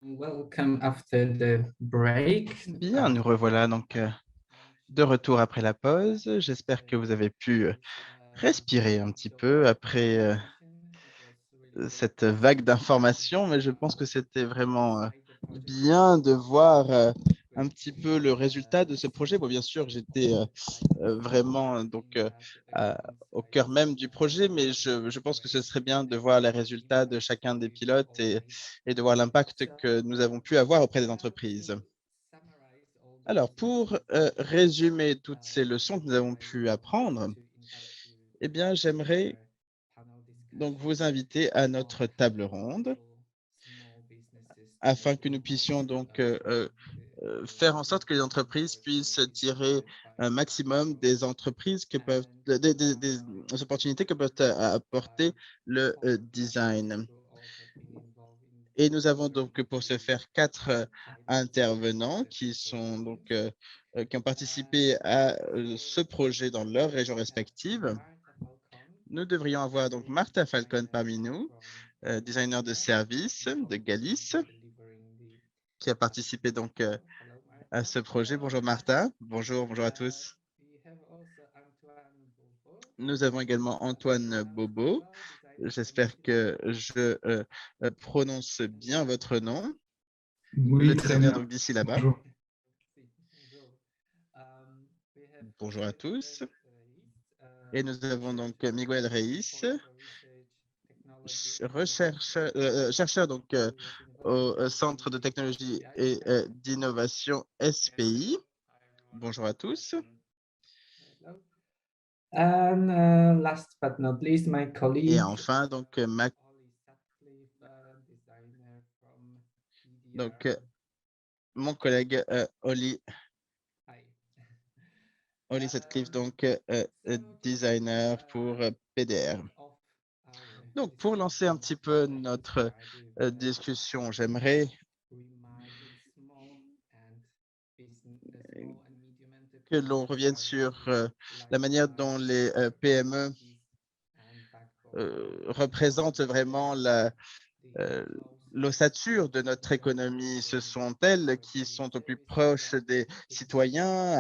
Welcome after the break. Bien, nous revoilà donc de retour après la pause. J'espère que vous avez pu respirer un petit peu après cette vague d'informations, mais je pense que c'était vraiment bien de voir un petit peu le résultat de ce projet. Bon, bien sûr, j'étais vraiment à- au cœur même du projet, mais je pense que ce serait bien de voir les résultats de chacun des pilotes et de voir l'impact que nous avons pu avoir auprès des entreprises. Alors, pour résumer toutes ces leçons que nous avons pu apprendre, eh bien, j'aimerais donc vous inviter à notre table ronde afin que nous puissions faire en sorte que les entreprises puissent tirer un maximum des entreprises que peuvent, des opportunités que peuvent apporter le design. Et nous avons donc pour ce faire quatre intervenants qui sont qui ont participé à ce projet dans leurs régions respectives. Nous devrions avoir donc Martha Falcon parmi nous, designer de service de Galice, qui a participé à ce projet. Bonjour Martha, bonjour à tous. Nous avons également Antoine Bobo. J'espère que je prononce bien votre nom. Le Oui, très designer bien. donc d'ici là-bas. Bonjour. Bonjour à tous. Et nous avons donc Miguel Reis, chercheur au Centre de technologie et d'innovation SPI. Bonjour à tous. And last but not least, my Et colleague. enfin, donc, mon collègue Oli Sutcliffe, designer pour PDR. Donc, pour lancer un petit peu notre discussion, j'aimerais que l'on revienne sur la manière dont les PME représentent vraiment euh, l'ossature de notre économie. Ce sont elles qui sont au plus proche des citoyens,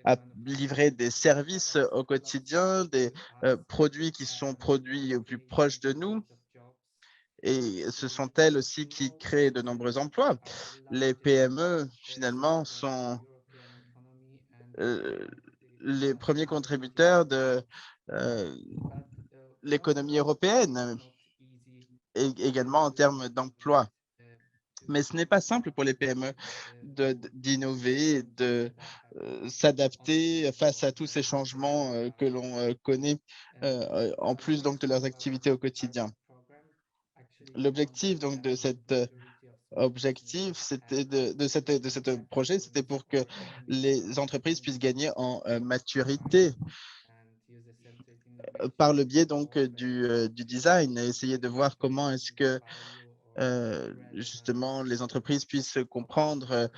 à livrer des services au quotidien, des produits qui sont produits au plus proche de nous. Et ce sont elles aussi qui créent de nombreux emplois. Les PME, finalement, sont euh, les premiers contributeurs de euh, l'économie européenne et également en termes d'emploi. Mais ce n'est pas simple pour les PME d'innover, de s'adapter face à tous ces changements que l'on connaît, en plus donc de leurs activités au quotidien. L'objectif donc de cet objectif, c'était de ce projet, c'était pour que les entreprises puissent gagner en maturité par le biais du design et essayer de voir comment est-ce que justement les entreprises puissent comprendre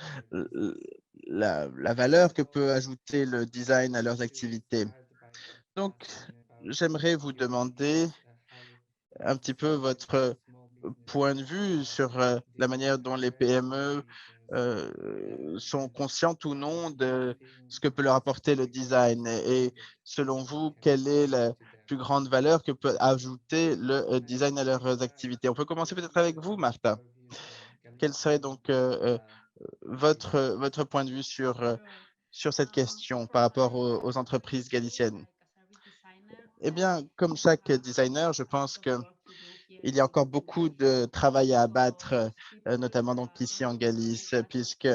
la valeur que peut ajouter le design à leurs activités. Donc, j'aimerais vous demander un petit peu votre point de vue sur la manière dont les PME sont conscientes ou non de ce que peut leur apporter le design. Et selon vous, quelle est la plus grande valeur que peut ajouter le design à leurs activités? On peut commencer peut-être avec vous, Martha. Quel serait votre point de vue sur cette question par rapport aux entreprises galiciennes? Eh bien, comme chaque designer, je pense que il y a encore beaucoup de travail à abattre, notamment donc ici en Galice, puisque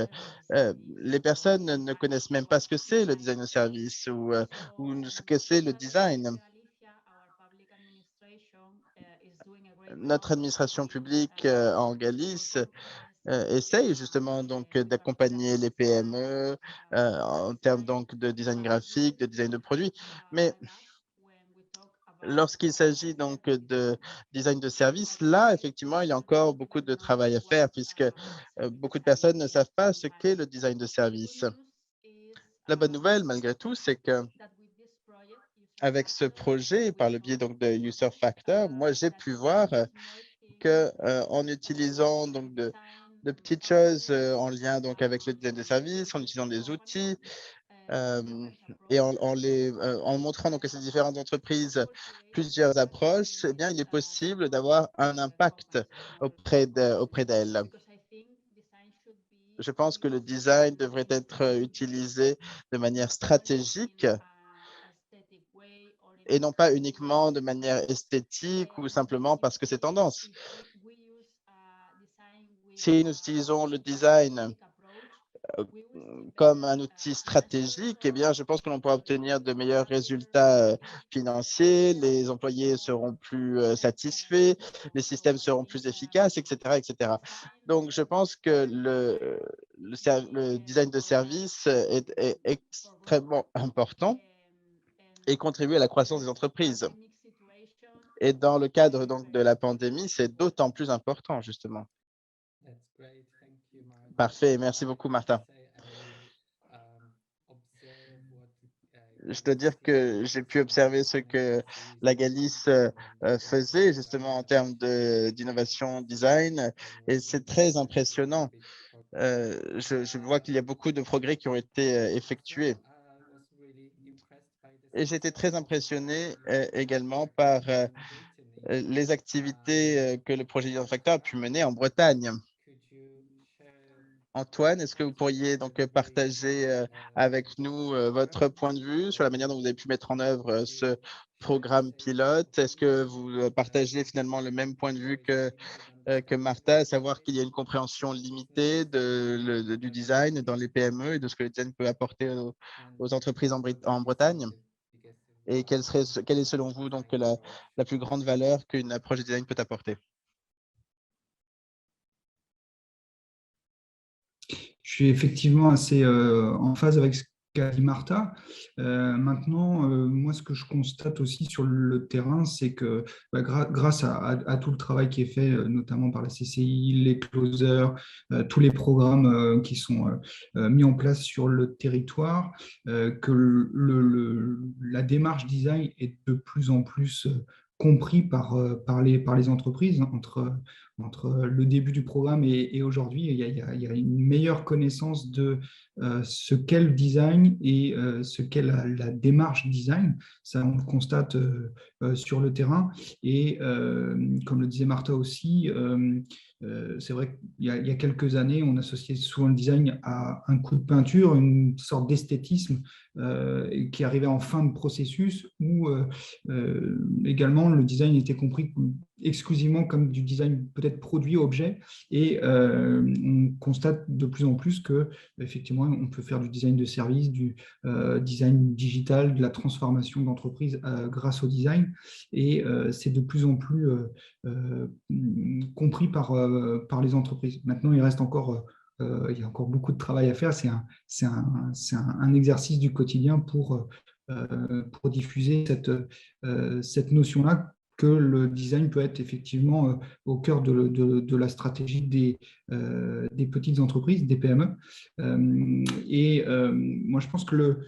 les personnes ne connaissent même pas ce que c'est le design de service ou ce que c'est le design. Notre administration publique en Galice essaye justement d'accompagner les PME en termes donc de design graphique, de design de produits, mais lorsqu'il s'agit donc de design de service, là, effectivement, il y a encore beaucoup de travail à faire puisque beaucoup de personnes ne savent pas ce qu'est le design de service. La bonne nouvelle, malgré tout, c'est que avec ce projet, par le biais donc de User Factor, moi, j'ai pu voir que en utilisant de petites choses en lien donc avec le design de services, en utilisant des outils et en montrant donc à ces différentes entreprises plusieurs approches, eh bien, il est possible d'avoir un impact auprès d'elles. Je pense que le design devrait être utilisé de manière stratégique et non pas uniquement de manière esthétique ou simplement parce que c'est tendance. Si nous utilisons le design euh, comme un outil stratégique, eh bien, je pense que l'on pourra obtenir de meilleurs résultats financiers, les employés seront plus satisfaits, les systèmes seront plus efficaces, etc., etc. Donc, je pense que le design de service est extrêmement important et contribue à la croissance des entreprises. Et dans le cadre donc de la pandémie, c'est d'autant plus important, justement. Parfait, merci beaucoup, Martin. Je dois dire que j'ai pu observer ce que la Galice faisait justement en termes d'innovation design et c'est très impressionnant. Je vois qu'il y a beaucoup de progrès qui ont été effectués. Et j'étais très impressionné également par les activités que le projet Design Factor a pu mener en Bretagne. Antoine, est-ce que vous pourriez donc partager avec nous votre point de vue sur la manière dont vous avez pu mettre en œuvre ce programme pilote? Est-ce que vous partagez finalement le même point de vue que Martha, à savoir qu'il y a une compréhension limitée du design dans les PME et de ce que le design peut apporter aux entreprises en Bretagne? Et quelle est selon vous donc la plus grande valeur qu'une approche de design peut apporter? Je suis effectivement assez en phase avec ce qu'a dit Martha. Maintenant, moi, ce que je constate aussi sur le terrain, c'est que grâce à tout le travail qui est fait, notamment par la CCI, les closers, tous les programmes qui sont mis en place sur le territoire, que la démarche design est de plus en plus compris par les entreprises entre le début du programme et aujourd'hui. Il y a une meilleure connaissance de ce qu'est le design et ce qu'est la démarche design. Ça, on le constate sur le terrain. Et comme le disait Martha aussi, c'est vrai qu'il y a quelques années, on associait souvent le design à un coup de peinture, une sorte d'esthétisme qui arrivait en fin de processus, où également le design était compris exclusivement comme du design peut-être produit, objet, et on constate de plus en plus que effectivement on peut faire du design de service, du design digital, de la transformation d'entreprise grâce au design, et c'est de plus en plus compris par les entreprises. Maintenant, il y a encore beaucoup de travail à faire. Un exercice du quotidien pour diffuser cette notion-là que le design peut être effectivement au cœur de la stratégie des petites entreprises, des PME. Moi, je pense que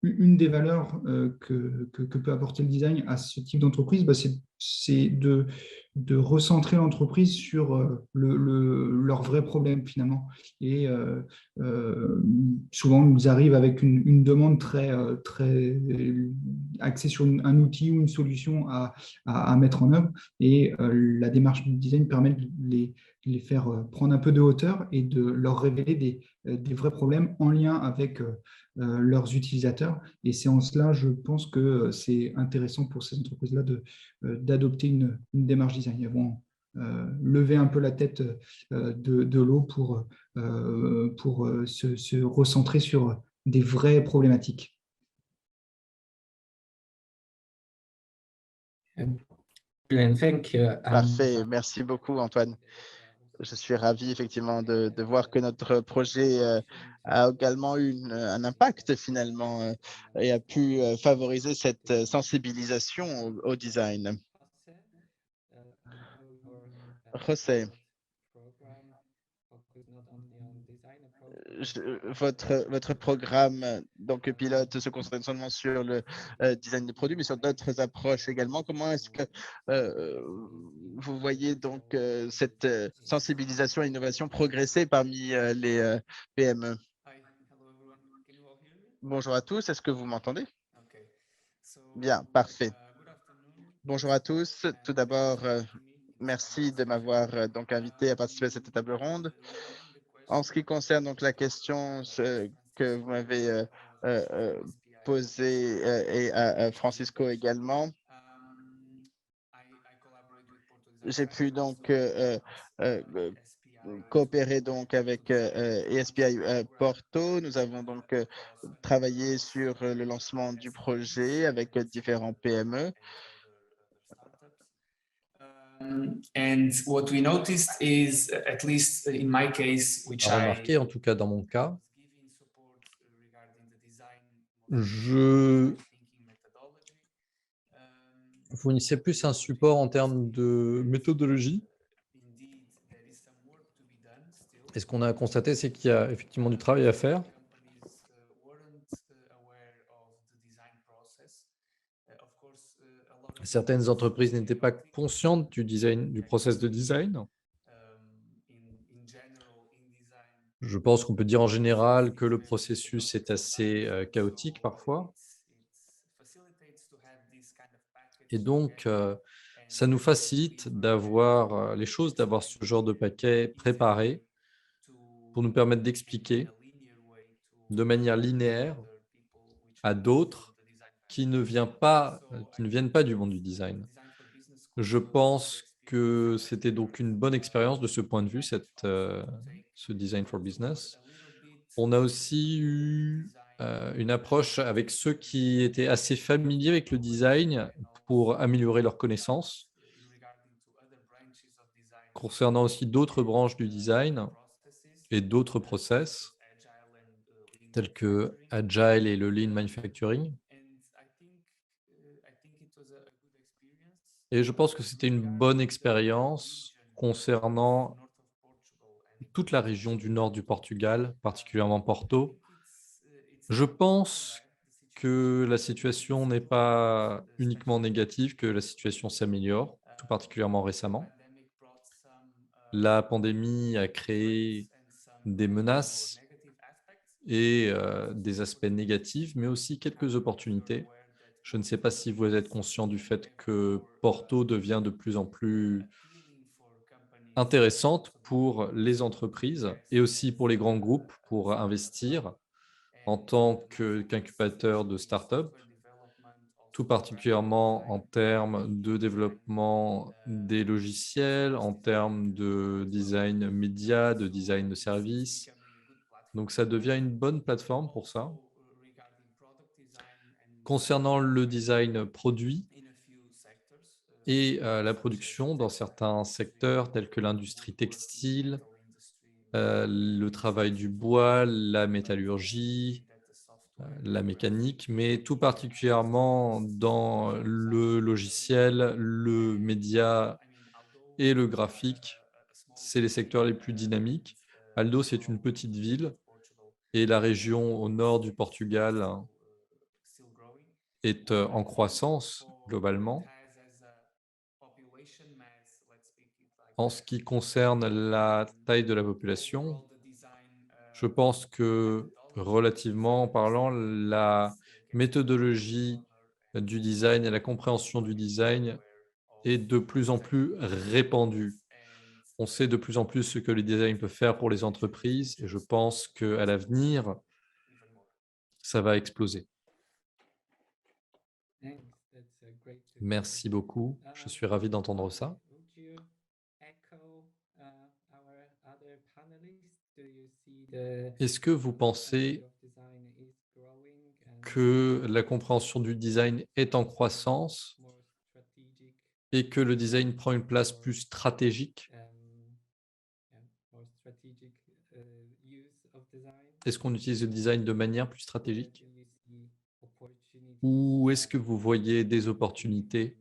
une des valeurs que peut apporter le design à ce type d'entreprise, c'est de recentrer l'entreprise sur leurs vrais problèmes finalement. Et souvent, on nous arrive avec une demande très axée sur un outil ou une solution à mettre en œuvre. Et la démarche du design permet de les faire prendre un peu de hauteur et de leur révéler des vrais problèmes en lien avec leurs utilisateurs. Et c'est en cela, je pense que c'est intéressant pour ces entreprises-là d'adopter une démarche design. Elles vont lever un peu la tête de l'eau pour se recentrer sur des vraies problématiques. Thank you. Parfait, merci beaucoup Antoine. Je suis ravi effectivement de voir que notre projet a également eu un impact finalement et a pu favoriser cette sensibilisation au design. José, votre programme donc pilote se concentre seulement sur le design de produits, mais sur d'autres approches également. Comment est-ce que vous voyez donc cette sensibilisation et innovation progresser parmi les PME? Bonjour à tous, est-ce que vous m'entendez? Bien, parfait. Bonjour à tous. Tout d'abord, merci de m'avoir donc invité à participer à cette table ronde. En ce qui concerne donc la question que vous m'avez posée et à Francisco également, j'ai pu donc coopérer donc avec ESPI Porto. Nous avons donc travaillé sur le lancement du projet avec différents PME. And what we noticed is, at least in my case, which À remarquer, en tout cas dans mon cas, je fournissais plus un support en termes de méthodologie. Et ce qu'on a constaté, c'est qu'il y a effectivement du travail à faire. Certaines entreprises n'étaient pas conscientes du design, du process de design. Je pense qu'on peut dire en général que le processus est assez chaotique parfois. Et donc, ça nous facilite d'avoir les choses, d'avoir ce genre de paquet préparé pour nous permettre d'expliquer de manière linéaire à d'autres qui ne viennent pas du monde du design. Je pense que c'était donc une bonne expérience de ce point de vue, ce Design for Business. On a aussi eu une approche avec ceux qui étaient assez familiers avec le design pour améliorer leurs connaissances. Concernant aussi d'autres branches du design et d'autres process, tels que Agile et le Lean Manufacturing. Et je pense que c'était une bonne expérience concernant toute la région du nord du Portugal, particulièrement Porto. Je pense que la situation n'est pas uniquement négative, que la situation s'améliore, tout particulièrement récemment. La pandémie a créé des menaces et des aspects négatifs, mais aussi quelques opportunités. Je ne sais pas si vous êtes conscient du fait que Porto devient de plus en plus intéressante pour les entreprises et aussi pour les grands groupes pour investir en tant qu'incubateur de start-up, tout particulièrement en termes de développement des logiciels, en termes de design média, de design de services. Donc, ça devient une bonne plateforme pour ça. Concernant le design produit et la production dans certains secteurs tels que l'industrie textile, le travail du bois, la métallurgie, la mécanique, mais tout particulièrement dans le logiciel, le média et le graphique, c'est les secteurs les plus dynamiques. Aldo, c'est une petite ville et la région au nord du Portugal est en croissance globalement. En ce qui concerne la taille de la population, je pense que relativement parlant, la méthodologie du design et la compréhension du design est de plus en plus répandue. On sait de plus en plus ce que le design peut faire pour les entreprises et je pense qu'à l'avenir, ça va exploser. Merci beaucoup. Je suis ravi d'entendre ça. Est-ce que vous pensez que la compréhension du design est en croissance et que le design prend une place plus stratégique? Est-ce qu'on utilise le design de manière plus stratégique? Ou est-ce que vous voyez des opportunités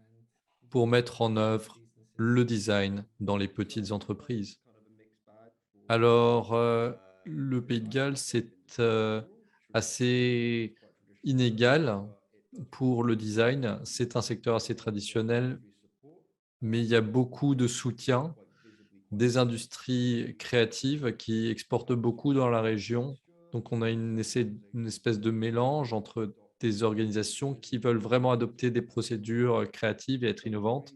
pour mettre en œuvre le design dans les petites entreprises? Alors, le Pays de Galles, c'est assez inégal pour le design. C'est un secteur assez traditionnel, mais il y a beaucoup de soutien des industries créatives qui exportent beaucoup dans la région. Donc, on a une espèce de mélange entre des organisations qui veulent vraiment adopter des procédures créatives et être innovantes,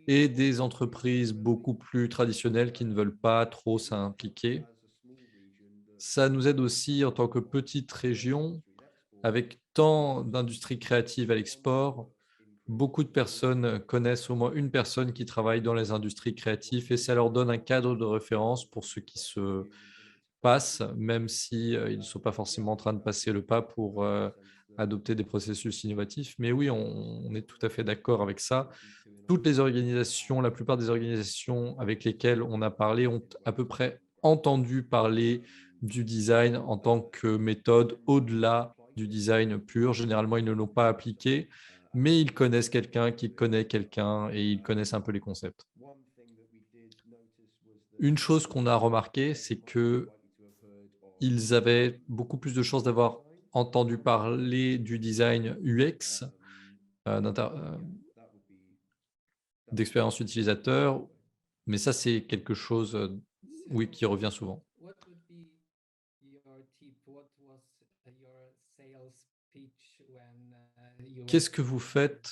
et des entreprises beaucoup plus traditionnelles qui ne veulent pas trop s'impliquer. Ça nous aide aussi en tant que petite région, avec tant d'industries créatives à l'export. Beaucoup de personnes connaissent au moins une personne qui travaille dans les industries créatives et ça leur donne un cadre de référence pour ce qui se passe, même si ils ne sont pas forcément en train de passer le pas pour adopter des processus innovatifs. Mais oui, on est tout à fait d'accord avec ça. Toutes les organisations, la plupart des organisations avec lesquelles on a parlé ont à peu près entendu parler du design en tant que méthode au-delà du design pur. Généralement, ils ne l'ont pas appliqué, mais ils connaissent quelqu'un qui connaît quelqu'un et ils connaissent un peu les concepts. Une chose qu'on a remarqué, c'est que ils avaient beaucoup plus de chances d'avoir entendu parler du design UX, d'expérience utilisateur, mais ça, c'est quelque chose, oui, qui revient souvent. What would be your tip? What was your sales pitch when you Qu'est-ce were que vous faites?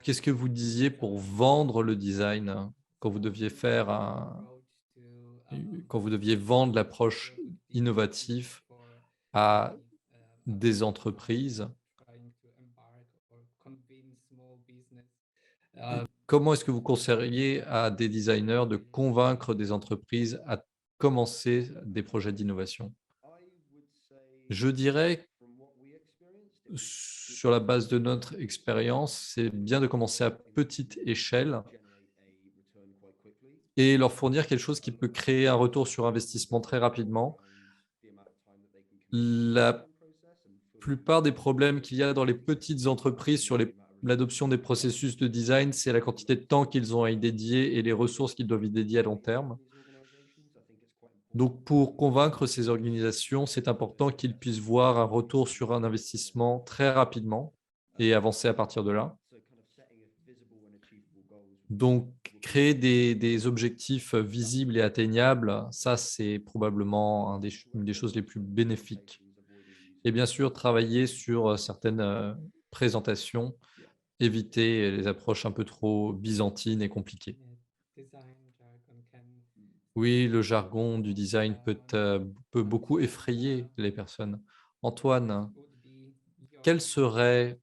Qu'est-ce que vous disiez pour vendre le design quand vous deviez faire quand vous deviez vendre l'approche innovative à des entreprises? Comment est-ce que vous conseilleriez à des designers de convaincre des entreprises à commencer des projets d'innovation? Je dirais, sur la base de notre expérience, c'est bien de commencer à petite échelle et leur fournir quelque chose qui peut créer un retour sur investissement très rapidement. La plupart des problèmes qu'il y a dans les petites entreprises sur l'adoption des processus de design, c'est la quantité de temps qu'ils ont à y dédier et les ressources qu'ils doivent y dédier à long terme. Donc, pour convaincre ces organisations, c'est important qu'ils puissent voir un retour sur un investissement très rapidement et avancer à partir de là. Donc, créer des objectifs visibles et atteignables, ça, c'est probablement une des choses les plus bénéfiques. Et bien sûr, travailler sur certaines présentations, éviter les approches un peu trop byzantines et compliquées. Oui, le jargon du design peut beaucoup effrayer les personnes. Antoine, quel serait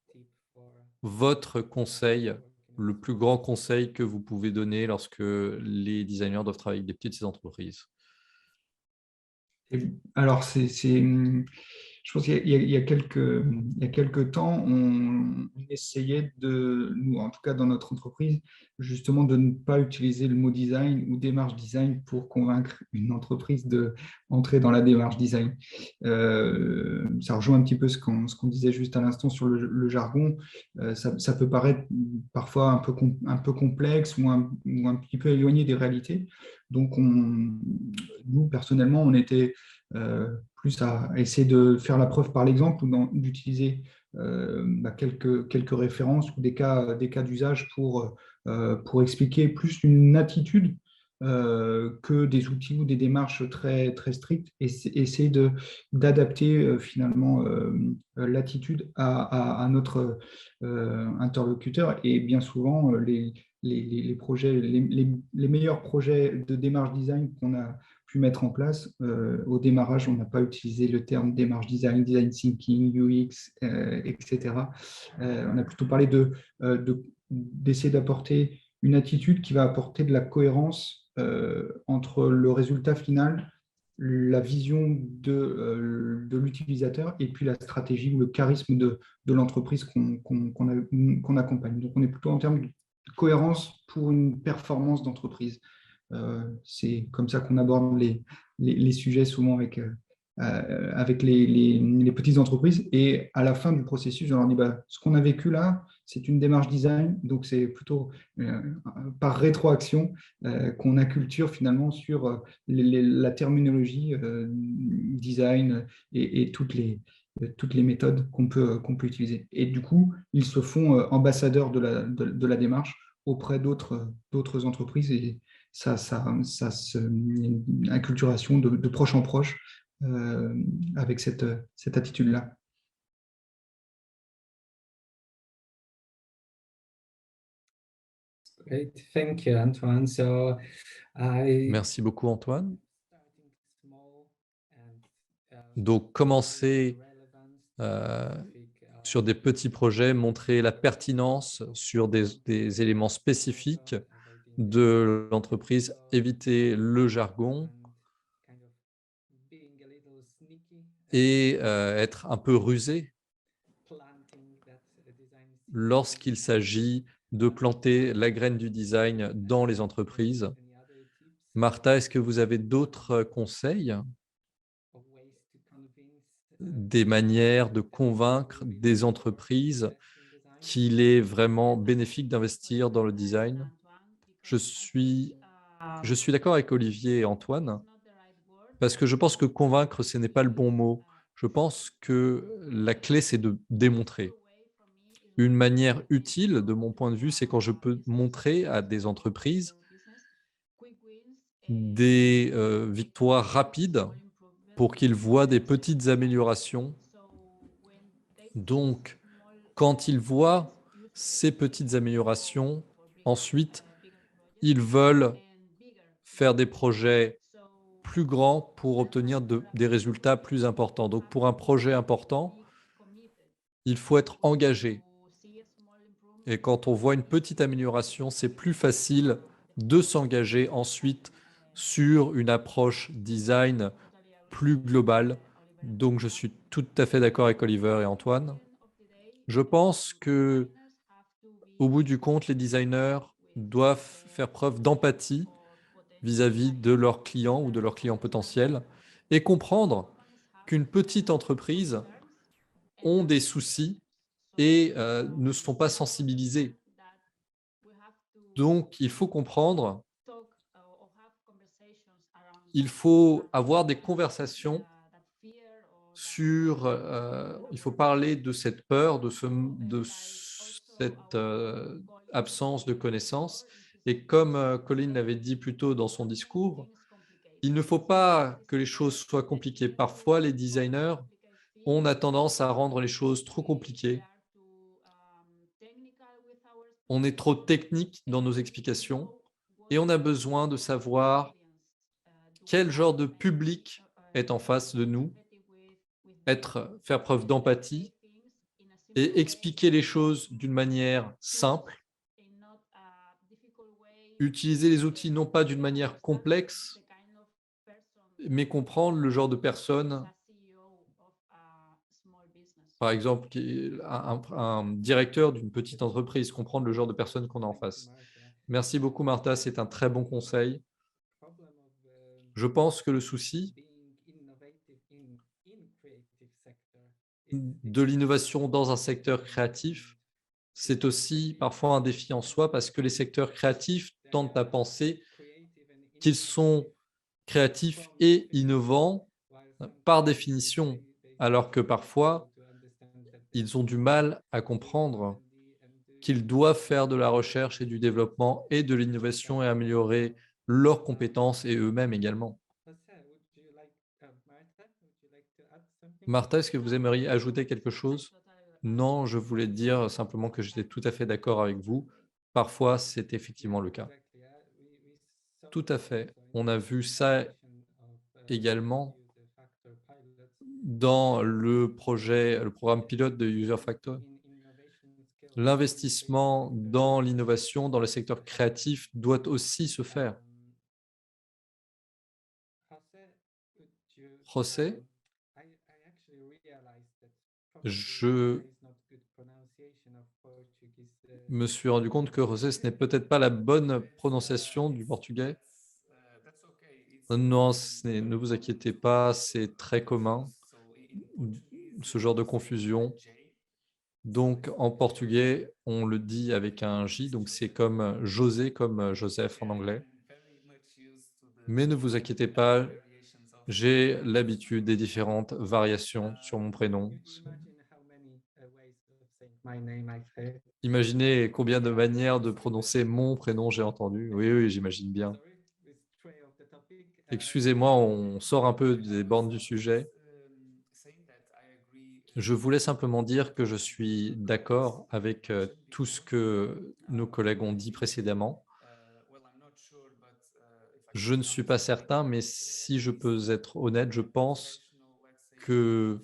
votre conseil, le plus grand conseil que vous pouvez donner lorsque les designers doivent travailler avec des petites entreprises? Alors, je pense qu'il y a quelques temps, on essayait nous, en tout cas dans notre entreprise, justement de ne pas utiliser le mot design ou démarche design pour convaincre une entreprise d'entrer dans la démarche design. Ça rejoint un petit peu ce qu'on disait juste à l'instant sur le jargon. Ça peut paraître parfois un peu complexe ou un petit peu éloigné des réalités. Donc, nous, personnellement, on était plus à essayer de faire la preuve par l'exemple ou d'utiliser quelques références ou des cas d'usage pour expliquer plus une attitude que des outils ou des démarches très, très strictes et essayer d'adapter finalement l'attitude à notre interlocuteur. Et bien souvent, les projets, les meilleurs projets de démarche design qu'on a pu mettre en place. Au démarrage, on n'a pas utilisé le terme démarche design, design thinking, UX, etc. On a plutôt parlé d'essayer d'apporter une attitude qui va apporter de la cohérence entre le résultat final, la vision de l'utilisateur et puis la stratégie ou le charisme de l'entreprise qu'on accompagne. Donc, on est plutôt en termes de cohérence pour une performance d'entreprise. C'est comme ça qu'on aborde les sujets souvent avec les petites entreprises. Et à la fin du processus, je leur dis, bah, ce qu'on a vécu là, c'est une démarche design, donc c'est plutôt par rétroaction qu'on acculture finalement sur la terminologie design et toutes les méthodes qu'on peut utiliser. Et du coup, ils se font ambassadeurs de la démarche auprès d'autres entreprises et ça une acculturation de proche en proche avec cette attitude-là. Great, thank you, Antoine. So Merci beaucoup, Antoine. starting small and, Donc, commencer sur des petits projets, montrer la pertinence sur des éléments spécifiques de l'entreprise, éviter le jargon et être un peu rusé lorsqu'il s'agit de planter la graine du design dans les entreprises. Martha, est-ce que vous avez d'autres conseils, des manières de convaincre des entreprises qu'il est vraiment bénéfique d'investir dans le design? Je suis d'accord avec Olivier et Antoine, parce que je pense que convaincre, ce n'est pas le bon mot. Je pense que la clé, c'est de démontrer. Une manière utile, de mon point de vue, c'est quand je peux montrer à des entreprises des victoires rapides pour qu'ils voient des petites améliorations. Donc, quand ils voient ces petites améliorations, ensuite, ils veulent faire des projets plus grands pour obtenir des résultats plus importants. Donc, pour un projet important, il faut être engagé. Et quand on voit une petite amélioration, c'est plus facile de s'engager ensuite sur une approche design plus globale. Donc, je suis tout à fait d'accord avec Oliver et Antoine. Je pense que, au bout du compte, les designers doivent faire preuve d'empathie vis-à-vis de leurs clients ou de leurs clients potentiels et comprendre qu'une petite entreprise ont des soucis et ne sont pas sensibilisés. Donc, il faut comprendre, il faut avoir des conversations sur, il faut parler de cette peur, de cette absence de connaissances. Et comme Colin l'avait dit plus tôt dans son discours, il ne faut pas que les choses soient compliquées. Parfois, les designers, on a tendance à rendre les choses trop compliquées. On est trop technique dans nos explications et on a besoin de savoir quel genre de public est en face de nous, faire preuve d'empathie et expliquer les choses d'une manière simple, utiliser les outils non pas d'une manière complexe, mais comprendre le genre de personne, par exemple, un directeur d'une petite entreprise, comprendre le genre de personne qu'on a en face. Merci beaucoup, Martha, c'est un très bon conseil. Je pense que le souci de l'innovation dans un secteur créatif, c'est aussi parfois un défi en soi parce que les secteurs créatifs tendent à penser qu'ils sont créatifs et innovants par définition, alors que parfois, ils ont du mal à comprendre qu'ils doivent faire de la recherche et du développement et de l'innovation et améliorer leurs compétences et eux-mêmes également. Martha, est-ce que vous aimeriez ajouter quelque chose? Non, je voulais dire simplement que j'étais tout à fait d'accord avec vous. Parfois, c'est effectivement le cas. Tout à fait. On a vu ça également dans le programme pilote de User Factor. L'investissement dans l'innovation, dans le secteur créatif doit aussi se faire. José, je me suis rendu compte que José, ce n'est peut-être pas la bonne prononciation du portugais. Non, ne vous inquiétez pas, c'est très commun, ce genre de confusion. Donc, en portugais, on le dit avec un J, donc c'est comme José, comme Joseph en anglais. Mais ne vous inquiétez pas, j'ai l'habitude des différentes variations sur mon prénom. Imaginez combien de manières de prononcer mon prénom j'ai entendu. Oui, oui, j'imagine bien. Excusez-moi, on sort un peu des bornes du sujet. Je voulais simplement dire que je suis d'accord avec tout ce que nos collègues ont dit précédemment. Je ne suis pas certain, mais si je peux être honnête, je pense que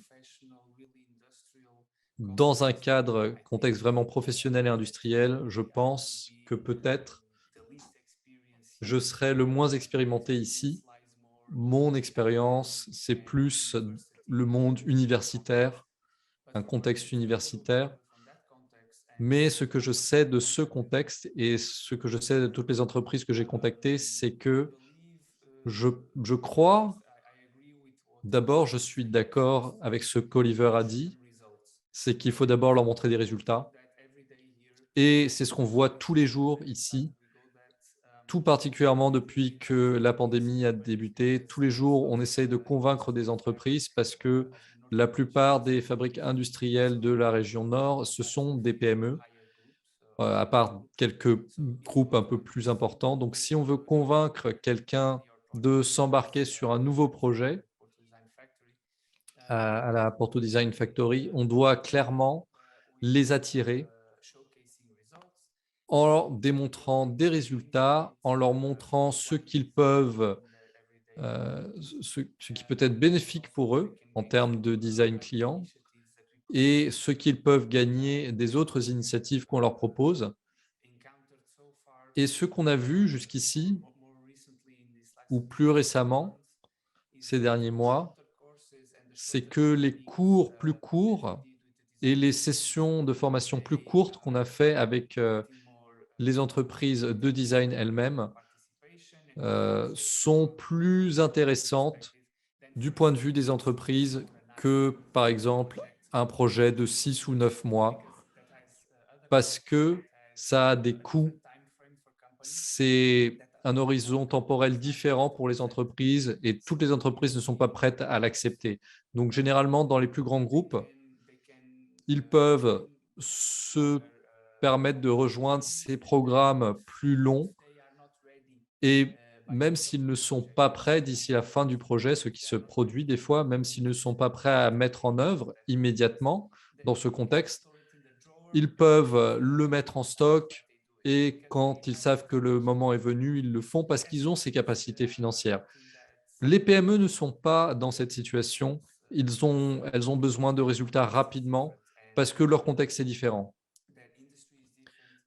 dans un contexte vraiment professionnel et industriel, je pense que peut-être je serai le moins expérimenté ici. Mon expérience, c'est plus le monde universitaire, un contexte universitaire. Mais ce que je sais de ce contexte et ce que je sais de toutes les entreprises que j'ai contactées, c'est que je crois, d'abord, je suis d'accord avec ce qu'Oliver a dit, c'est qu'il faut d'abord leur montrer des résultats. Et c'est ce qu'on voit tous les jours ici, tout particulièrement depuis que la pandémie a débuté. Tous les jours, on essaye de convaincre des entreprises parce que la plupart des fabriques industrielles de la région nord, ce sont des PME. À part quelques groupes un peu plus importants. Donc, si on veut convaincre quelqu'un de s'embarquer sur un nouveau projet à la Porto Design Factory, on doit clairement les attirer en leur démontrant des résultats, en leur montrant ce qu'ils peuvent, ce qui peut être bénéfique pour eux en termes de design client et ce qu'ils peuvent gagner des autres initiatives qu'on leur propose. Et ce qu'on a vu jusqu'ici, ou plus récemment, ces derniers mois, c'est que les cours plus courts et les sessions de formation plus courtes qu'on a fait avec les entreprises de design elles-mêmes sont plus intéressantes du point de vue des entreprises que, par exemple, un projet de 6 ou 9 mois, parce que ça a des coûts. C'est un horizon temporel différent pour les entreprises et toutes les entreprises ne sont pas prêtes à l'accepter. Donc, généralement, dans les plus grands groupes, ils peuvent se permettre de rejoindre ces programmes plus longs et même s'ils ne sont pas prêts d'ici la fin du projet, ce qui se produit des fois, même s'ils ne sont pas prêts à mettre en œuvre immédiatement dans ce contexte, ils peuvent le mettre en stock et quand ils savent que le moment est venu, ils le font parce qu'ils ont ces capacités financières. Les PME ne sont pas dans cette situation. Elles ont besoin de résultats rapidement parce que leur contexte est différent.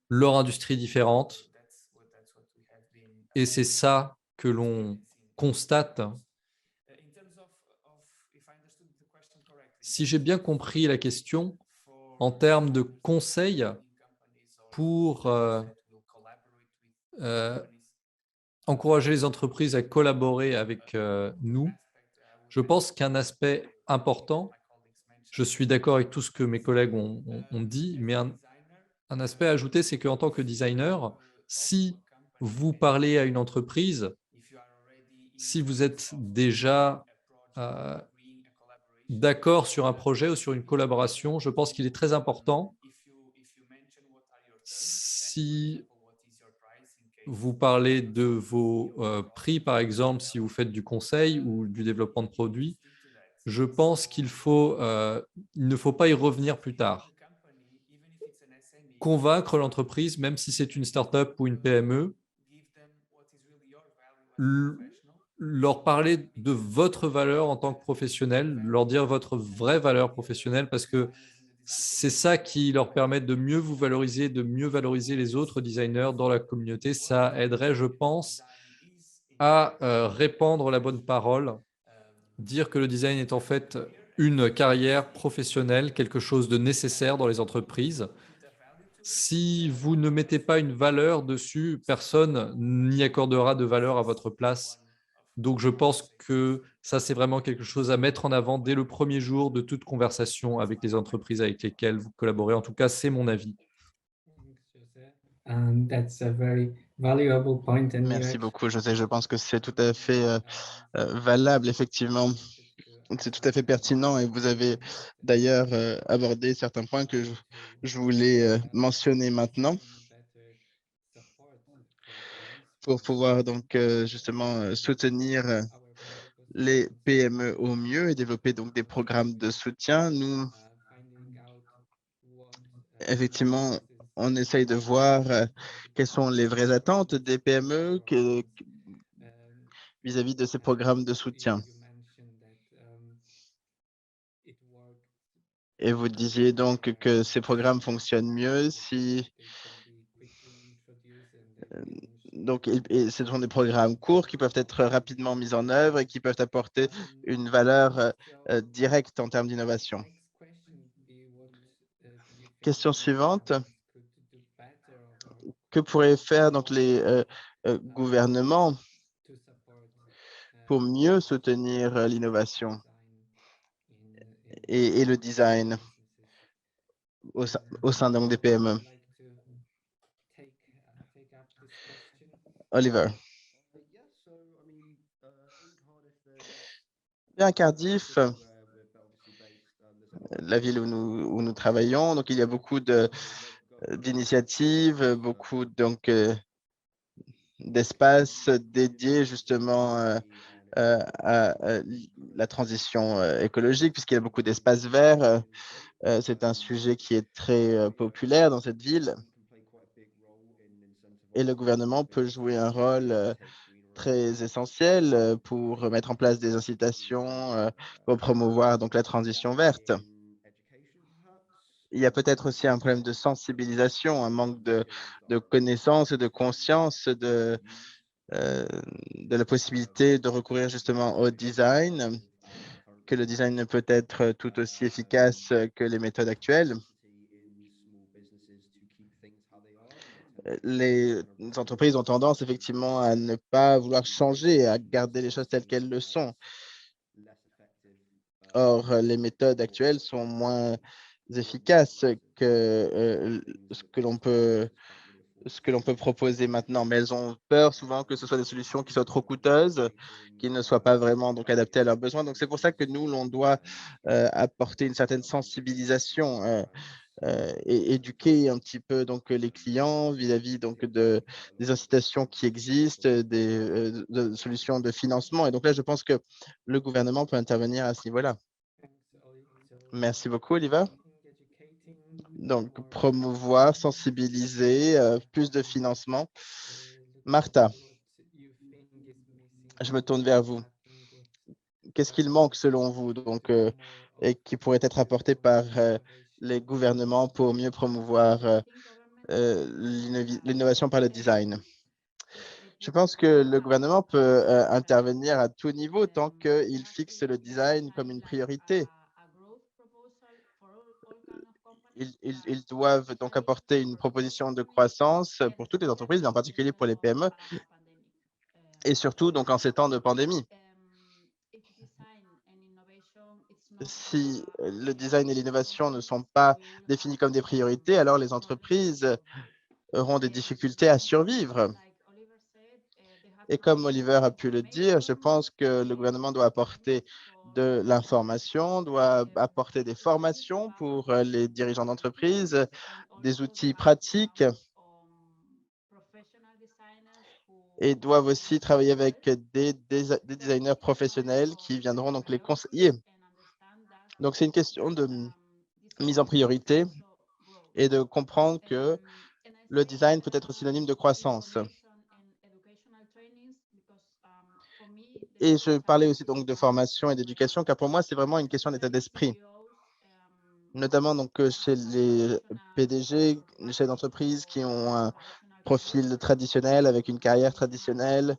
Leur industrie est différente et c'est ça que l'on constate. Si j'ai bien compris la question, en termes de conseils pour encourager les entreprises à collaborer avec nous, je pense qu'un aspect important, je suis d'accord avec tout ce que mes collègues ont dit, mais un aspect à ajouter, c'est qu'en tant que designer, si vous parlez à une entreprise, si vous êtes déjà d'accord sur un projet ou sur une collaboration, je pense qu'il est très important, si vous parlez de vos prix, par exemple, si vous faites du conseil ou du développement de produits, je pense qu'il ne faut pas y revenir plus tard. Convaincre l'entreprise, même si c'est une start-up ou une PME, leur parler de votre valeur en tant que professionnel, leur dire votre vraie valeur professionnelle, parce que c'est ça qui leur permet de mieux vous valoriser, de mieux valoriser les autres designers dans la communauté. Ça aiderait, je pense, à répandre la bonne parole, dire que le design est en fait une carrière professionnelle, quelque chose de nécessaire dans les entreprises. Si vous ne mettez pas une valeur dessus, personne n'y accordera de valeur à votre place. Donc, je pense que ça, c'est vraiment quelque chose à mettre en avant dès le premier jour de toute conversation avec les entreprises avec lesquelles vous collaborez. En tout cas, c'est mon avis. That's a very valuable point. And Merci beaucoup, José. Je pense que c'est tout à fait valable, effectivement. C'est tout à fait pertinent et vous avez d'ailleurs abordé certains points que je voulais mentionner maintenant pour pouvoir donc justement soutenir les PME au mieux et développer donc des programmes de soutien. Nous, effectivement, on essaye de voir quelles sont les vraies attentes des PME vis-à-vis de ces programmes de soutien. Et vous disiez donc que ces programmes fonctionnent mieux si donc et ce sont des programmes courts qui peuvent être rapidement mis en œuvre et qui peuvent apporter une valeur directe en termes d'innovation. Question suivante. Que pourraient faire donc les gouvernements pour mieux soutenir l'innovation et le design au sein donc des PME? Oliver. Bien, à Cardiff, la ville où nous travaillons, donc il y a beaucoup d'initiatives, beaucoup donc d'espaces dédiés justement à la transition écologique, puisqu'il y a beaucoup d'espaces verts. C'est un sujet qui est très populaire dans cette ville et le gouvernement peut jouer un rôle très essentiel pour mettre en place des incitations pour promouvoir donc la transition verte. Il y a peut-être aussi un problème de sensibilisation, un manque de connaissances et de conscience de la possibilité de recourir justement au design, que le design ne peut être tout aussi efficace que les méthodes actuelles. Les entreprises ont tendance effectivement à ne pas vouloir changer, à garder les choses telles qu'elles le sont. Or, les méthodes actuelles sont moins efficaces que ce que l'on peut proposer maintenant, mais elles ont peur souvent que ce soit des solutions qui soient trop coûteuses, qui ne soient pas vraiment donc adaptées à leurs besoins. Donc, c'est pour ça que nous, l'on doit apporter une certaine sensibilisation et éduquer un petit peu donc les clients vis-à-vis donc des incitations qui existent, de solutions de financement. Et donc là, je pense que le gouvernement peut intervenir à ce niveau-là. Merci beaucoup, Oliver. Donc, promouvoir, sensibiliser, plus de financement. Martha, je me tourne vers vous. Qu'est-ce qu'il manque selon vous donc, et qui pourrait être apporté par les gouvernements pour mieux promouvoir l'innovation par le design? Je pense que le gouvernement peut intervenir à tout niveau tant qu'il fixe le design comme une priorité. Ils doivent donc apporter une proposition de croissance pour toutes les entreprises, mais en particulier pour les PME, et surtout donc en ces temps de pandémie. Si le design et l'innovation ne sont pas définis comme des priorités, alors les entreprises auront des difficultés à survivre. Et comme Oliver a pu le dire, je pense que le gouvernement doit apporter de l'information, doit apporter des formations pour les dirigeants d'entreprise, des outils pratiques et doivent aussi travailler avec des designers professionnels qui viendront donc les conseiller. Donc, c'est une question de mise en priorité et de comprendre que le design peut être synonyme de croissance. Et je parlais aussi donc de formation et d'éducation, car pour moi, c'est vraiment une question d'état d'esprit, notamment donc chez les PDG, les chefs d'entreprise qui ont un profil traditionnel avec une carrière traditionnelle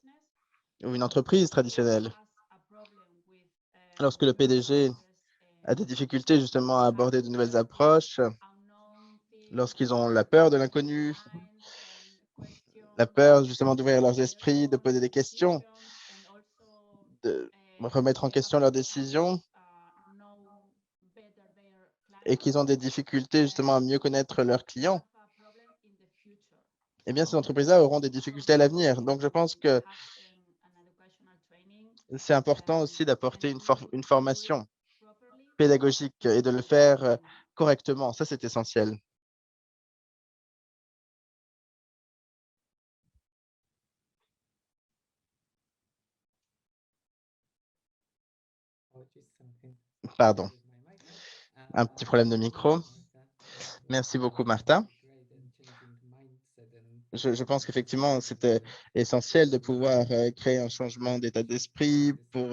ou une entreprise traditionnelle. Lorsque le PDG a des difficultés justement à aborder de nouvelles approches, lorsqu'ils ont la peur de l'inconnu, la peur justement d'ouvrir leurs esprits, de poser des questions, de remettre en question leurs décisions et qu'ils ont des difficultés justement à mieux connaître leurs clients, eh bien, ces entreprises-là auront des difficultés à l'avenir. Donc, je pense que c'est important aussi d'apporter une formation pédagogique et de le faire correctement. Ça, c'est essentiel. Pardon, un petit problème de micro. Merci beaucoup, Martha. Je pense qu'effectivement, c'était essentiel de pouvoir créer un changement d'état d'esprit pour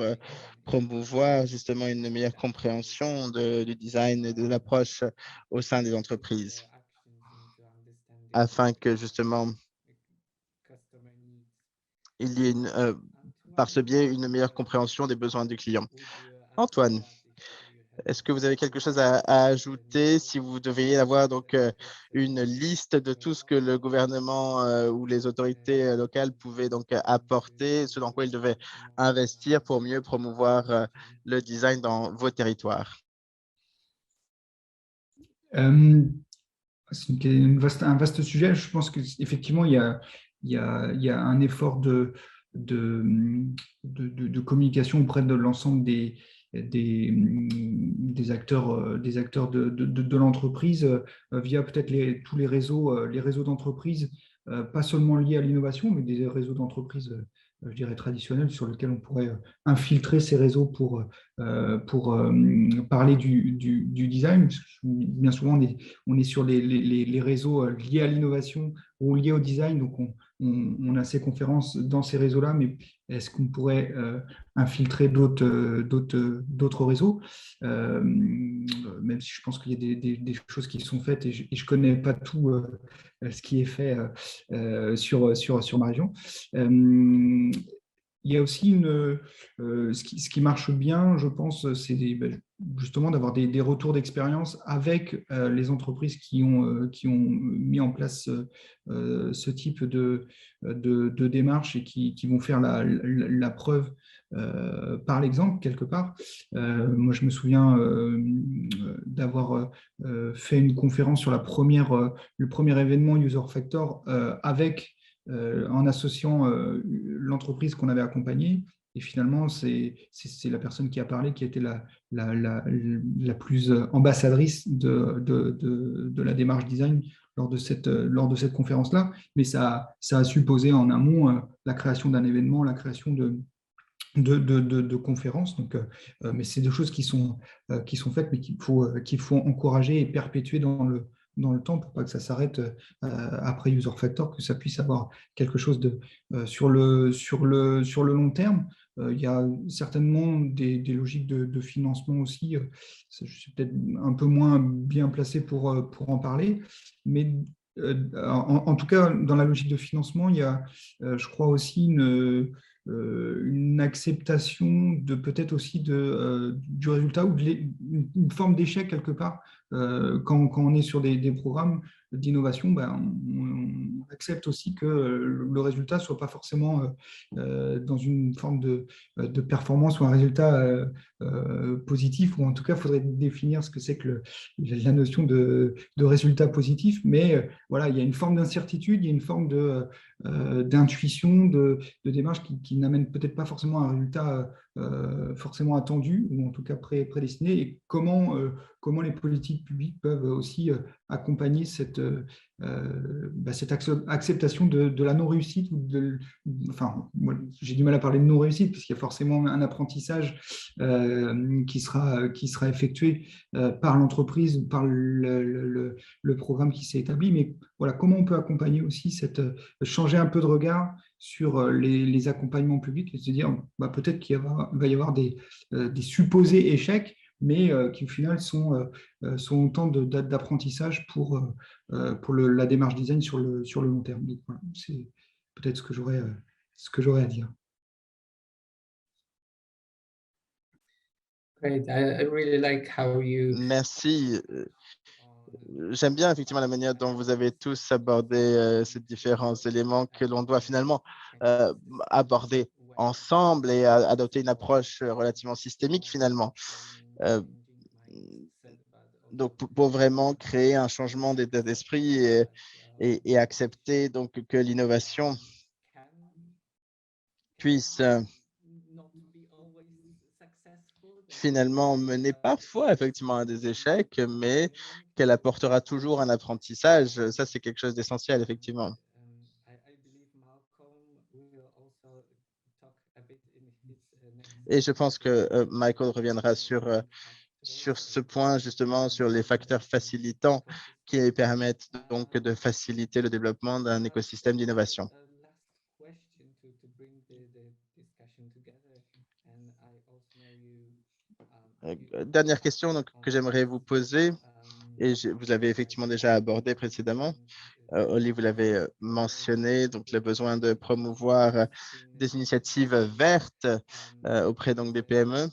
promouvoir justement une meilleure compréhension du design et de l'approche au sein des entreprises, afin que justement, il y ait par ce biais une meilleure compréhension des besoins du client. Antoine, est-ce que vous avez quelque chose à ajouter si vous deviez avoir donc une liste de tout ce que le gouvernement ou les autorités locales pouvaient donc apporter, ce dans quoi ils devaient investir pour mieux promouvoir le design dans vos territoires? C'est un vaste sujet. Je pense qu'effectivement, il y a un effort de communication auprès de l'ensemble des acteurs de l'entreprise via peut-être tous les réseaux d'entreprises, pas seulement liés à l'innovation, mais des réseaux d'entreprises, je dirais, traditionnels sur lesquels on pourrait infiltrer ces réseaux pour parler du design. Parce que bien souvent, on est sur les réseaux liés à l'innovation ou liés au design, donc on a ces conférences dans ces réseaux-là, mais est-ce qu'on pourrait infiltrer d'autres réseaux, même si je pense qu'il y a des choses qui sont faites et je ne connais pas tout ce qui est fait sur ma région. Il y a aussi ce qui marche bien, je pense, c'est justement d'avoir des retours d'expérience avec les entreprises qui ont mis en place ce type de démarche et qui vont faire la preuve par l'exemple, quelque part. Moi, je me souviens d'avoir fait une conférence sur le premier événement User Factor en associant l'entreprise qu'on avait accompagnée. Et finalement, c'est la personne qui a parlé qui était la plus ambassadrice de la démarche design lors de cette conférence-là. Mais ça a supposé en amont la création d'un événement, la création de conférences. Donc, mais c'est des choses qui sont faites, mais qu'il faut encourager et perpétuer dans le temps pour pas que ça s'arrête après User Factor, que ça puisse avoir quelque chose sur le long terme. Il y a certainement des logiques de financement aussi. Je suis peut-être un peu moins bien placé pour en parler, mais en tout cas, dans la logique de financement, il y a, je crois aussi, une acceptation de peut-être aussi du résultat ou une forme d'échec quelque part. Quand on est sur des programmes d'innovation, on accepte aussi que le résultat ne soit pas forcément dans une forme de performance ou un résultat positif, ou en tout cas, il faudrait définir ce que c'est que la notion de résultat positif. Mais voilà, il y a une forme d'incertitude, il y a une forme d'intuition, de démarche qui n'amène peut-être pas forcément un résultat forcément attendu, ou en tout cas prédestiné, et comment les politiques publiques peuvent aussi accompagner cette acceptation de la non-réussite. Enfin, moi, j'ai du mal à parler de non-réussite, parce qu'il y a forcément un apprentissage qui sera effectué par l'entreprise ou par le programme qui s'est établi. Mais voilà, comment on peut accompagner aussi changer un peu de regard sur les accompagnements publics et se dire peut-être qu'il va y avoir des supposés échecs, mais qui au final sont autant d'apprentissage pour la démarche design sur le long terme. Donc, voilà, c'est peut-être ce que j'aurais à dire. Great. I really like how you... Merci. J'aime bien effectivement la manière dont vous avez tous abordé ces différents éléments que l'on doit finalement aborder ensemble et adopter une approche relativement systémique finalement. Donc, pour vraiment créer un changement d'état d'esprit et accepter donc que l'innovation puisse finalement mener parfois effectivement à des échecs, mais qu'elle apportera toujours un apprentissage. Ça, c'est quelque chose d'essentiel, effectivement. Et je pense que Michael reviendra sur ce point, justement, sur les facteurs facilitants qui permettent donc de faciliter le développement d'un écosystème d'innovation. Dernière question donc, que j'aimerais vous poser, et vous avez effectivement déjà abordé précédemment. Oli, vous l'avez mentionné, donc le besoin de promouvoir des initiatives vertes auprès donc, des PME.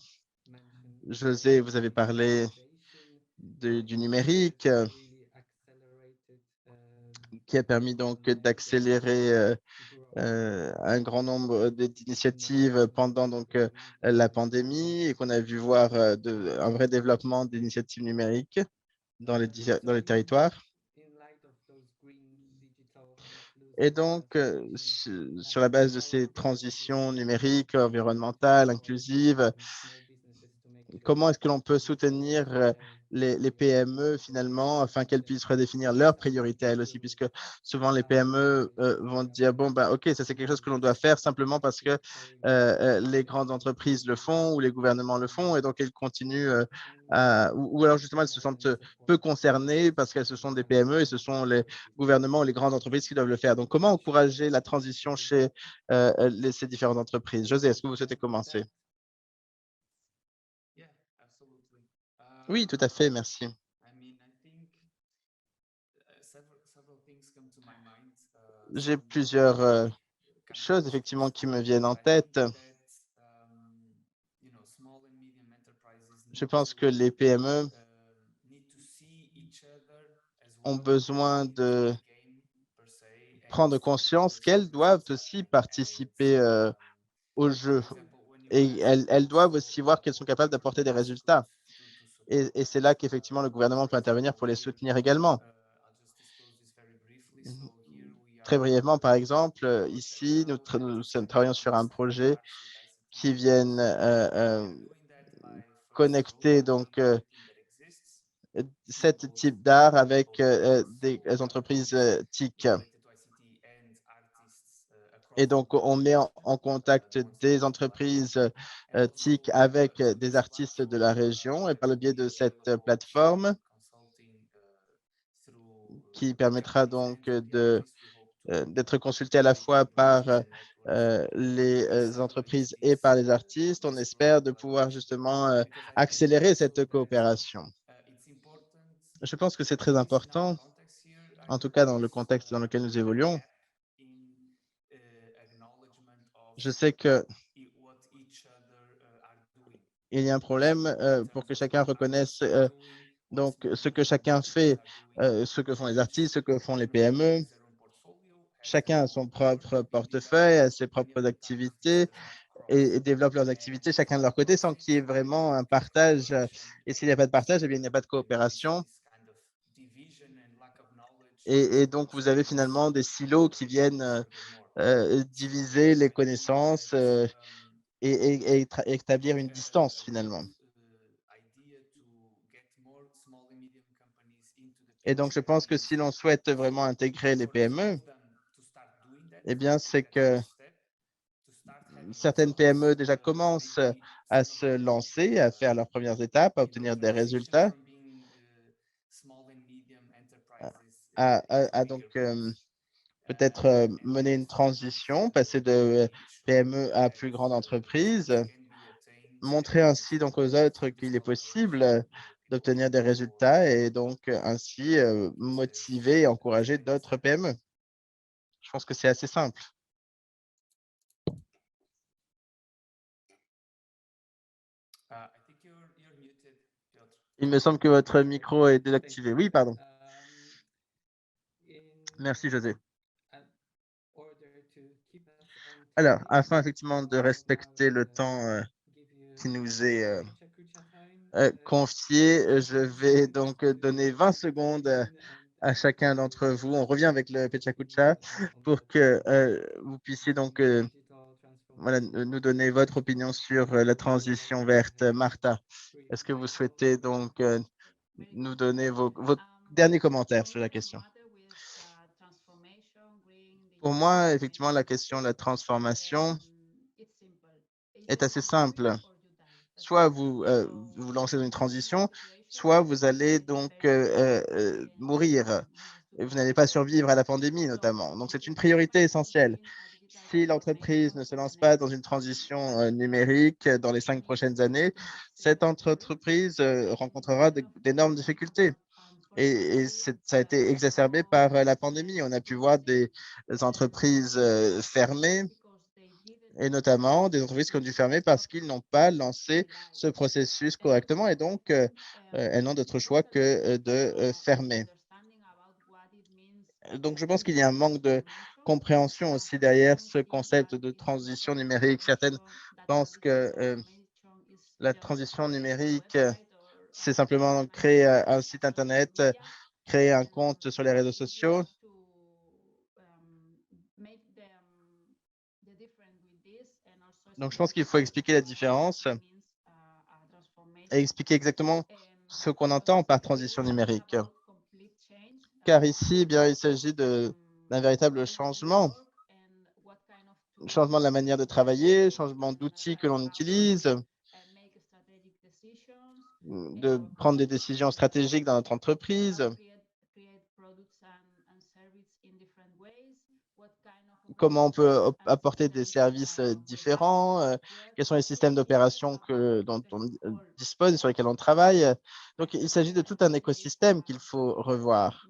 José, vous avez parlé du numérique qui a permis donc d'accélérer un grand nombre d'initiatives pendant donc, la pandémie et qu'on a vu voir un vrai développement d'initiatives numériques dans les territoires. Et donc, sur la base de ces transitions numériques, environnementales, inclusives, comment est-ce que l'on peut soutenir les PME finalement afin qu'elles puissent redéfinir leurs priorités elles aussi, puisque souvent les PME vont dire, bon, ben, OK, ça c'est quelque chose que l'on doit faire simplement parce que les grandes entreprises le font ou les gouvernements le font et donc elles continuent ou alors justement elles se sentent peu concernées parce qu'elles ce sont des PME et ce sont les gouvernements ou les grandes entreprises qui doivent le faire. Donc, comment encourager la transition chez ces différentes entreprises? José, est-ce que vous souhaitez commencer? Oui, tout à fait, merci. J'ai plusieurs choses effectivement qui me viennent en tête. Je pense que les PME ont besoin de prendre conscience qu'elles doivent aussi participer au jeu et elles doivent aussi voir qu'elles sont capables d'apporter des résultats. Et c'est là qu'effectivement le gouvernement peut intervenir pour les soutenir également. Très brièvement, par exemple, ici, nous travaillons sur un projet qui vient connecter donc 7 types d'art avec des entreprises TIC. Et donc, on met en contact des entreprises TIC avec des artistes de la région et par le biais de cette plateforme qui permettra donc d'être consulté à la fois par les entreprises et par les artistes. On espère de pouvoir justement accélérer cette coopération. Je pense que c'est très important, en tout cas dans le contexte dans lequel nous évoluons. Je sais qu'il y a un problème pour que chacun reconnaisse donc ce que chacun fait, ce que font les artistes, ce que font les PME. Chacun a son propre portefeuille, a ses propres activités et développent leurs activités chacun de leur côté sans qu'il y ait vraiment un partage. Et s'il n'y a pas de partage, eh bien, il n'y a pas de coopération. Et donc, vous avez finalement des silos qui viennent diviser les connaissances et établir une distance finalement. Et donc, je pense que si l'on souhaite vraiment intégrer les PME, eh bien, c'est que certaines PME déjà commencent à se lancer, à faire leurs premières étapes, à obtenir des résultats, à donc peut-être mener une transition, passer de PME à plus grande entreprise, montrer ainsi donc aux autres qu'il est possible d'obtenir des résultats et donc ainsi motiver et encourager d'autres PME. Je pense que c'est assez simple. Il me semble que votre micro est désactivé. Oui, pardon. Merci, José. Alors, afin effectivement de respecter le temps qui nous est confié, je vais donc donner 20 secondes à chacun d'entre vous. On revient avec le Pechakucha pour que vous puissiez donc voilà, nous donner votre opinion sur la transition verte. Martha, est-ce que vous souhaitez donc nous donner vos derniers commentaires sur la question? Pour moi, effectivement, la question de la transformation est assez simple. Soit vous lancez dans une transition, soit vous allez donc mourir. Et vous n'allez pas survivre à la pandémie, notamment. Donc, c'est une priorité essentielle. Si l'entreprise ne se lance pas dans une transition numérique dans les 5 prochaines années, cette entreprise rencontrera d'énormes difficultés. Et ça a été exacerbé par la pandémie. On a pu voir des entreprises fermées et notamment des entreprises qui ont dû fermer parce qu'ils n'ont pas lancé ce processus correctement et donc elles n'ont d'autre choix que de fermer. Donc, je pense qu'il y a un manque de compréhension aussi derrière ce concept de transition numérique. Certaines pensent que la transition numérique, c'est simplement créer un site Internet, créer un compte sur les réseaux sociaux. Donc, je pense qu'il faut expliquer la différence et expliquer exactement ce qu'on entend par transition numérique. Car ici, eh bien, il s'agit d'un véritable changement de la manière de travailler, changement d'outils que l'on utilise, de prendre des décisions stratégiques dans notre entreprise, comment on peut apporter des services différents, quels sont les systèmes d'opération dont on dispose et sur lesquels on travaille. Donc, il s'agit de tout un écosystème qu'il faut revoir.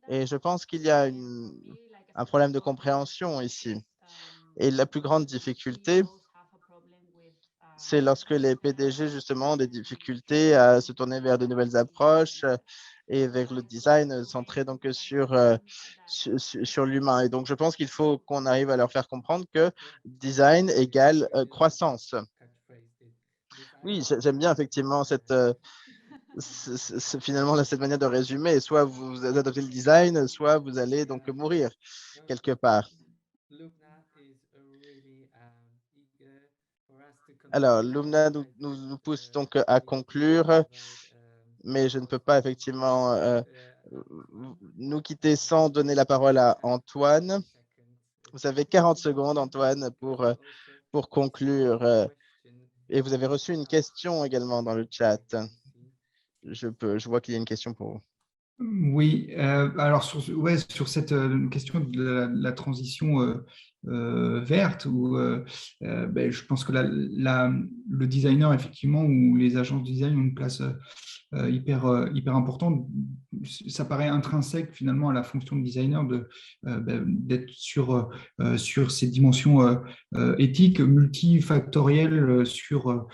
Et je pense qu'il y a un problème de compréhension ici. Et la plus grande difficulté, c'est lorsque les PDG, justement, ont des difficultés à se tourner vers de nouvelles approches et vers le design centré donc sur l'humain. Et donc, je pense qu'il faut qu'on arrive à leur faire comprendre que design égale croissance. Oui, j'aime bien effectivement finalement cette manière de résumer. Soit vous adoptez le design, soit vous allez donc mourir quelque part. Alors, Lumna nous pousse donc à conclure, mais je ne peux pas effectivement nous quitter sans donner la parole à Antoine. Vous avez 40 secondes, Antoine, pour conclure. Et vous avez reçu une question également dans le chat. Je vois qu'il y a une question pour vous. Oui, alors sur cette question de la transition verte, ben, je pense que le designer, effectivement, ou les agences de design ont une place hyper importante. Ça paraît intrinsèque finalement à la fonction de designer d'être sur ces dimensions éthiques, multifactorielles, sur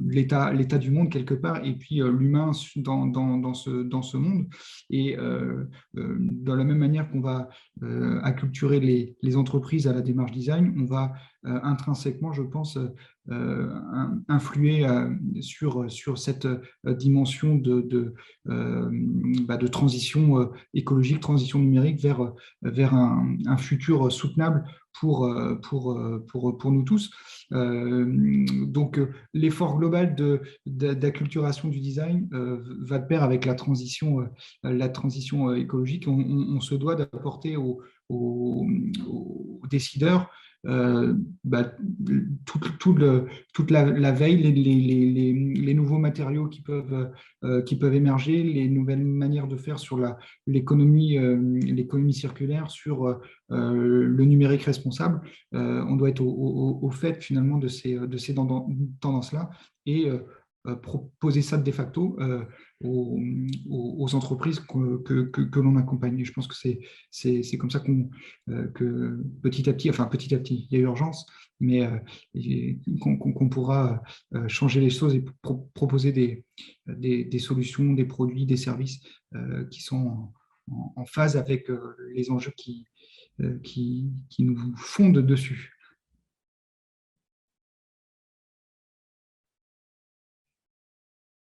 l'état du monde quelque part, et puis l'humain dans ce monde. Et de la même manière qu'on va acculturer les entreprises à la démarche design, on va intrinsèquement, je pense, influer sur cette dimension de transition écologique, transition numérique vers un futur soutenable pour nous tous. Donc, l'effort global d'acculturation du design va de pair avec la transition écologique. On se doit d'apporter aux décideurs toute la veille, les nouveaux matériaux qui peuvent émerger, les nouvelles manières de faire sur l'économie circulaire, sur le numérique responsable. On doit être au fait finalement de ces tendances-là et proposer ça de facto aux entreprises que l'on accompagne. Et je pense que c'est comme ça que petit à petit, il y a urgence, mais qu'on pourra changer les choses et proposer des solutions, des produits, des services qui sont en phase avec les enjeux qui nous fondent dessus.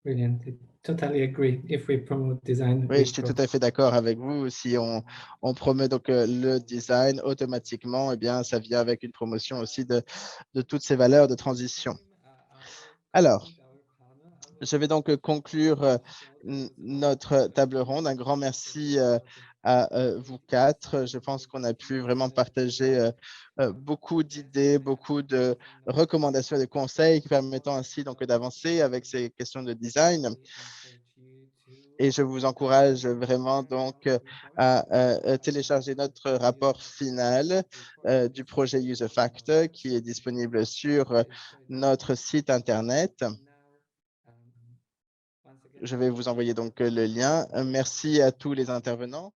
Brilliant. I totally agree. If we promote design, Oui, je suis tout à fait d'accord avec vous. Si on promeut donc le design automatiquement, eh bien, ça vient avec une promotion aussi de toutes ces valeurs de transition. Alors, je vais donc conclure notre table ronde. Un grand merci à vous quatre. Je pense qu'on a pu vraiment partager beaucoup d'idées, beaucoup de recommandations et de conseils permettant ainsi donc d'avancer avec ces questions de design. Et je vous encourage vraiment donc à télécharger notre rapport final du projet UserFactor qui est disponible sur notre site Internet. Je vais vous envoyer donc le lien. Merci à tous les intervenants.